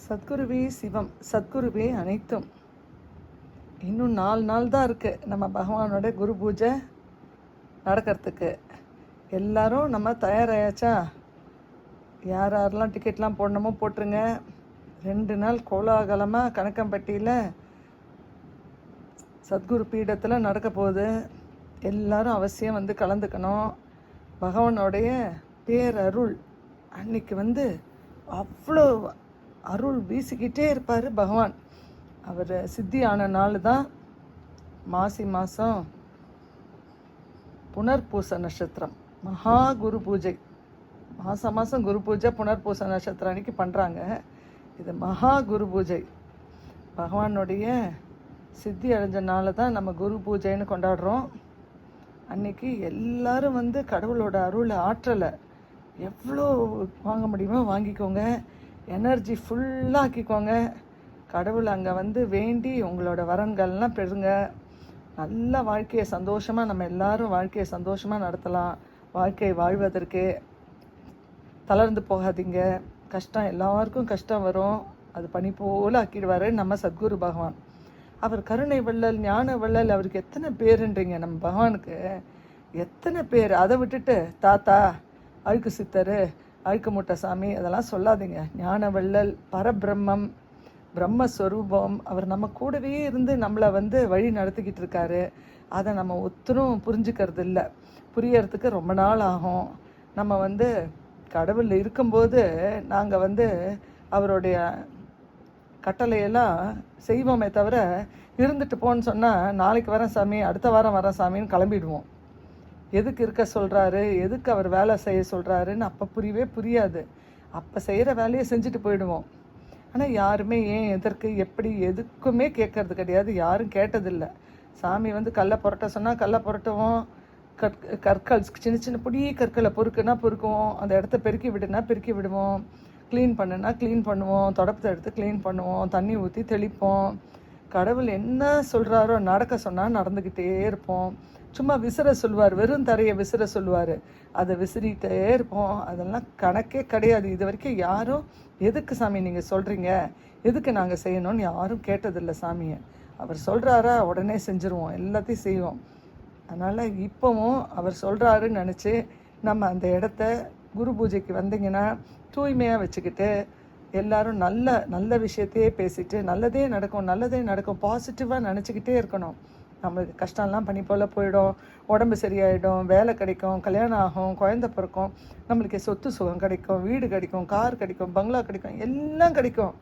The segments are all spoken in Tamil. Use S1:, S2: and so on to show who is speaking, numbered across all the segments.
S1: சத்குருவே சிவம், சத்குருவே அனைத்தும். இன்னும் 4 நாள் தான் இருக்குது நம்ம பகவானோட குரு பூஜை நடக்கிறதுக்கு. எல்லோரும் நம்ம தயாராகியாச்சா? யார் யாரெல்லாம் டிக்கெட்லாம் போடணுமோ போட்டுருங்க. 2 நாள் கோலாகலமாக கணக்கம்பட்டியில் சத்குரு பீடத்தில் நடக்க போகுது. எல்லோரும் அவசியம் வந்து கலந்துக்கணும். பகவானோடைய பேரருள் அன்னைக்கு அவ்வளோ அருள் வீசிக்கிட்டே இருப்பார் பகவான். அவர் சித்தி ஆன நாள் தான் மாசி மாதம் புனர்பூச நட்சத்திரம், மகா குரு பூஜை. மாதம் குரு பூஜை புனர்பூச நட்சத்திரம் அன்றைக்கி பண்ணுறாங்க. இது மகா குரு பூஜை. பகவானுடைய சித்தி அடைஞ்ச நாள் தான் நம்ம குரு பூஜைன்னு கொண்டாடுறோம். அன்றைக்கி எல்லோரும் கடவுளோட அருளை ஆற்றலை எவ்வளோ வாங்க முடியுமோ வாங்கிக்கோங்க. எனர்ஜி ஃபுல்லாக்கிக்கோங்க. கடவுள் அங்கே வேண்டி உங்களோட வரன்கள்லாம் பெறுங்க. நல்ல வாழ்க்கையை சந்தோஷமாக நம்ம எல்லோரும் வாழ்க்கையை சந்தோஷமாக நடத்தலாம். வாழ்க்கை வாழ்வதற்கு தளர்ந்து போகாதீங்க. கஷ்டம் எல்லாருக்கும் கஷ்டம் வரும், அது பனி போல் ஆக்கிடுவார் நம்ம சத்குரு பகவான். அவர் கருணை வள்ளல், ஞான வள்ளல். அவருக்கு எத்தனை பேருன்றீங்க நம்ம பகவானுக்கு, எத்தனை பேர். அதை விட்டுட்டு தாத்தா, அழுக்கு சித்தர், அழுக்கு மூட்டை சாமி அதெல்லாம் சொல்லாதீங்க. ஞான வள்ளல், பரபிரம்மம், பிரம்மஸ்வரூபம். அவர் நம்ம கூடவே இருந்து நம்மளை வழி நடத்திக்கிட்டு இருக்காரு. அதை நம்ம ஒத்தரும் புரிஞ்சுக்கிறது இல்லை. புரியறதுக்கு ரொம்ப நாள் ஆகும். நம்ம கடவுள் இருக்கும்போது நாங்கள் அவருடைய கட்டளையெல்லாம் செய்வோமே தவிர, இருந்துட்டு போன்னு சொன்னால் நாளைக்கு வரேன் சாமி, அடுத்த வாரம் வரேன் சாமின்னு கிளம்பிடுவோம். எதுக்கு இருக்க சொல்கிறாரு, எதுக்கு அவர் வேலை செய்ய சொல்கிறாருன்னு அப்போ புரியாது. அப்போ செய்கிற வேலையை செஞ்சுட்டு போயிடுவோம். ஆனால் யாருமே ஏன், எதற்கு, எப்படி, எதுக்குமே கேட்கறது கிடையாது. யாரும் கேட்டதில்லை. சாமி கல்லை புரட்ட சொன்னால் கல்லை புரட்டுவோம். கற்கள், சின்ன சின்ன பொடி கற்களை பொறுக்குன்னா பொறுக்குவோம். அந்த இடத்த பெருக்கி விடுனா பெருக்கி விடுவோம். க்ளீன் பண்ணுனா க்ளீன் பண்ணுவோம். தொடப்பத்தை எடுத்து க்ளீன் பண்ணுவோம். தண்ணி ஊற்றி தெளிப்போம். கடவுள் என்ன சொல்கிறாரோ நடக்க சொன்னால் நடந்துக்கிட்டே இருப்போம். சும்மா விசிற சொல்லுவார், வெறும் தரையை விசிற சொல்லுவார், அதை விசிறிகிட்டே இருப்போம். அதெல்லாம் கணக்கே கிடையாது. இது வரைக்கும் யாரும் எதுக்கு சாமி நீங்கள் சொல்கிறீங்க, எதுக்கு நாங்கள் செய்யணும்னு யாரும் கேட்டதில்லை சாமியை. அவர் சொல்கிறாரா உடனே செஞ்சுருவோம், எல்லாத்தையும் செய்வோம். அதனால் இப்போவும் அவர் சொல்கிறாருன்னு நினச்சி நம்ம அந்த இடத்த குரு பூஜைக்கு வந்தீங்கன்னா தூய்மையாக வச்சுக்கிட்டு எல்லோரும் நல்ல நல்ல விஷயத்தையே பேசிட்டு நல்லதே நடக்கும் பாசிட்டிவாக நினச்சிக்கிட்டே இருக்கணும். நம்மளுக்கு கஷ்டம்லாம் பனி போல் போயிடும், உடம்பு சரியாயிடும், வேலை கிடைக்கும், கல்யாணம் ஆகும், குழந்தை பிறக்கும், நம்மளுக்கு சொத்து சுகம் கிடைக்கும், வீடு கிடைக்கும், கார் கிடைக்கும், பங்களா கிடைக்கும், எல்லாம் கிடைக்கும்.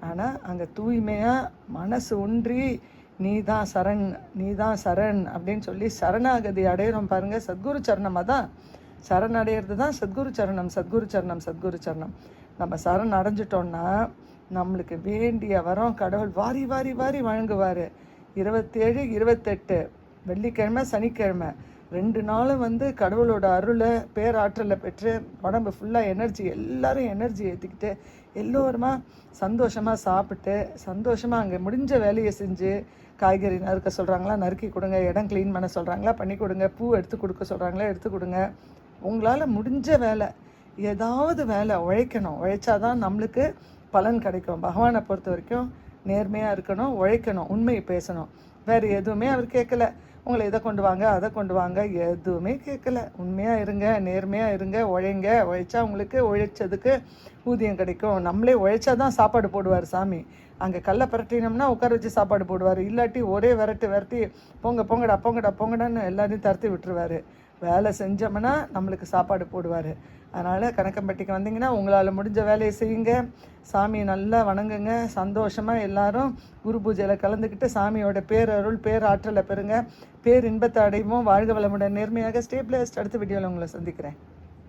S1: ஆனால் அங்கே தூய்மையாக மனசு ஒன்றி நீ தான் சரண் அப்படின்னு சொல்லி சரணாகதி அடையிறோம் பாருங்கள். சத்குரு சரணமாக தான் சரண் அடையிறது தான் சத்குரு சரணம். நம்ம சரண் அடைஞ்சிட்டோன்னா நம்மளுக்கு வேண்டிய வரம் கடவுள் வாரி வாரி வாரி வழங்குவார். 27, 28 வெள்ளிக்கிழமை, சனிக்கிழமை 2 நாளும் கடவுளோட அருளை பேராற்றலை பெற்று உடம்பு ஃபுல்லாக எனர்ஜி, எல்லோரும் எனர்ஜி ஏற்றிக்கிட்டு எல்லோருமா சந்தோஷமாக சாப்பிட்டு சந்தோஷமாக அங்கே முடிஞ்ச வேலையை செஞ்சு, காய்கறி நறுக்க சொல்கிறாங்களா நறுக்கி கொடுங்க, இடம் க்ளீன் பண்ண சொல்கிறாங்களா பண்ணி கொடுங்க, பூ எடுத்து கொடுக்க சொல்கிறாங்களா எடுத்து கொடுங்க. உங்களால் முடிஞ்ச வேலை, ஏதாவது வேலை உழைக்கணும். உழைச்சாதான் நம்மளுக்கு பலன் கிடைக்கும். பகவானை பொறுத்த வரைக்கும் நேர்மையாக இருக்கணும், உழைக்கணும், உண்மையை பேசணும். வேறு எதுவுமே அவர் கேட்கல. உங்களை இதை கொண்டு வாங்க அதை கொண்டு வாங்க எதுவுமே கேட்கல. உண்மையாக இருங்க, நேர்மையாக இருங்க, உழைங்க. உழைச்சா உங்களுக்கு உழைச்சதுக்கு ஊதியம் கிடைக்கும். நம்மளே உழைச்சா தான் சாப்பாடு போடுவார் சாமி. அங்கே கல்லை பரட்டினோம்னா உட்கார வச்சு சாப்பாடு போடுவார். இல்லாட்டி ஒரே விரட்டி போங்கடான்னு எல்லாரையும் தரத்தி விட்டுருவார். வேலை செஞ்சோம்னா நம்மளுக்கு சாப்பாடு போடுவார். அதனால் கணக்கம்பட்டிக்கு வந்தீங்கன்னா உங்களால் முடிஞ்ச வேலையை செய்யுங்க, சாமியை நல்லா வணங்குங்க. சந்தோஷமாக எல்லாரும் குரு பூஜையில் கலந்துக்கிட்டு சாமியோட பேரருள் பேராற்றலை பெறுங்க. பேரின்பத்தை அடைவோம். வாழ்க வளமுடன். நேர்மையாக ஸ்டே பிளேஸ்ட். அடுத்த வீடியோவில் உங்களை சந்திக்கிறேன்.